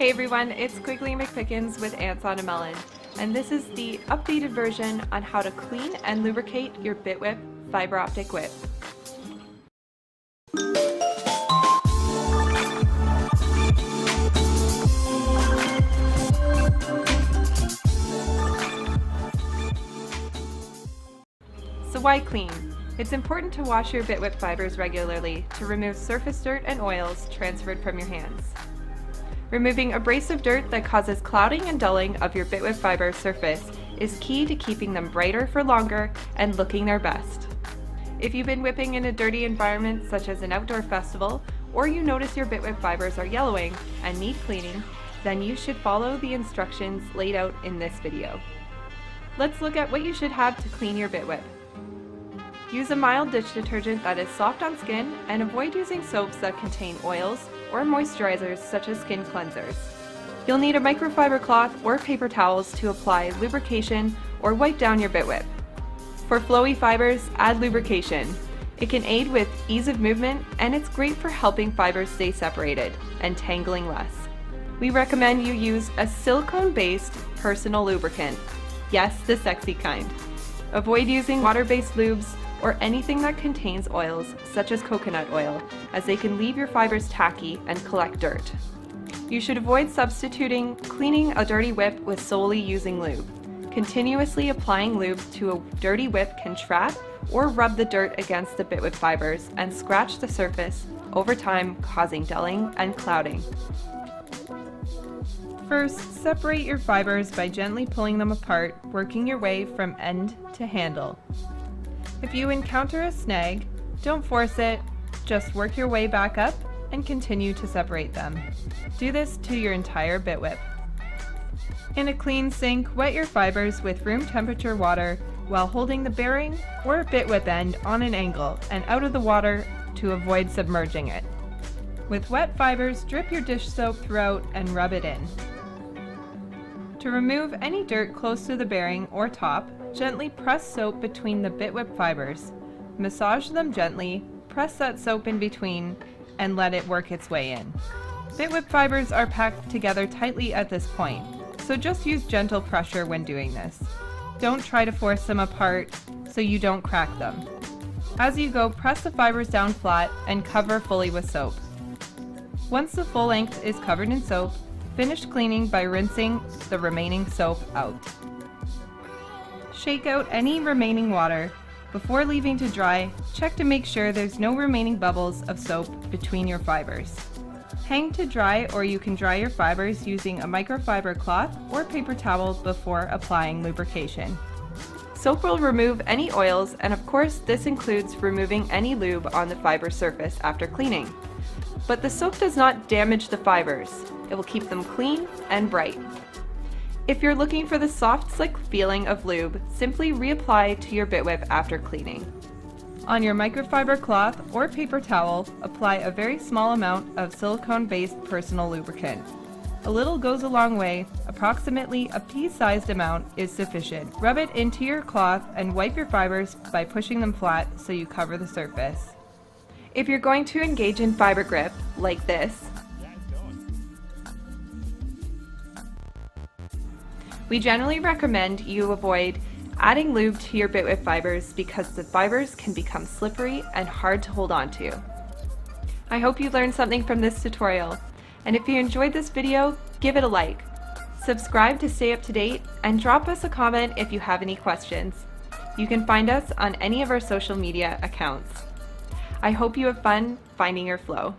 Hey everyone, it's Quigley McPickens with Ants on a Melon, and this is the updated version on how to clean and lubricate your BitWhip Fiber Optic Whip. So why clean? It's important to wash your BitWhip fibers regularly to remove surface dirt and oils transferred from your hands. Removing abrasive dirt that causes clouding and dulling of your BitWhip fiber surface is key to keeping them brighter for longer and looking their best. If you've been whipping in a dirty environment such as an outdoor festival, or you notice your BitWhip fibers are yellowing and need cleaning, then you should follow the instructions laid out in this video. Let's look at what you should have to clean your BitWhip. Use a mild dish detergent that is soft on skin and avoid using soaps that contain oils or moisturizers such as skin cleansers. You'll need a microfiber cloth or paper towels to apply lubrication or wipe down your BitWhip. For flowy fibers, add lubrication. It can aid with ease of movement and it's great for helping fibers stay separated and tangling less. We recommend you use a silicone-based personal lubricant. Yes, the sexy kind. Avoid using water-based lubes or anything that contains oils such as coconut oil, as they can leave your fibers tacky and collect dirt. You should avoid substituting cleaning a dirty whip with solely using lube. Continuously applying lube to a dirty whip can trap or rub the dirt against the BitWhip fibers and scratch the surface over time, causing dulling and clouding. First, separate your fibers by gently pulling them apart, working your way from end to handle. If you encounter a snag, don't force it, just work your way back up and continue to separate them. Do this to your entire BitWhip. In a clean sink, wet your fibers with room temperature water while holding the bearing or BitWhip end on an angle and out of the water to avoid submerging it. With wet fibers, drip your dish soap throughout and rub it in. To remove any dirt close to the bearing or top, gently press soap between the BitWhip fibers. Massage them gently, press that soap in between, and let it work its way in. BitWhip fibers are packed together tightly at this point, so just use gentle pressure when doing this. Don't try to force them apart so you don't crack them. As you go, press the fibers down flat and cover fully with soap. Once the full length is covered in soap, finish cleaning by rinsing the remaining soap out. Shake out any remaining water. Before leaving to dry, check to make sure there's no remaining bubbles of soap between your fibers. Hang to dry, or you can dry your fibers using a microfiber cloth or paper towel before applying lubrication. Soap will remove any oils, and of course this includes removing any lube on the fiber surface after cleaning. But the soap does not damage the fibers. It will keep them clean and bright. If you're looking for the soft, slick feeling of lube, simply reapply to your BitWhip after cleaning. On your microfiber cloth or paper towel, apply a very small amount of silicone-based personal lubricant. A little goes a long way. Approximately a pea-sized amount is sufficient. Rub it into your cloth and wipe your fibers by pushing them flat so you cover the surface. If you're going to engage in fiber grip, like this, we generally recommend you avoid adding lube to your BitWhip fibers because the fibers can become slippery and hard to hold on to. I hope you learned something from this tutorial, and if you enjoyed this video, give it a like. Subscribe to stay up to date, and drop us a comment if you have any questions. You can find us on any of our social media accounts. I hope you have fun finding your flow.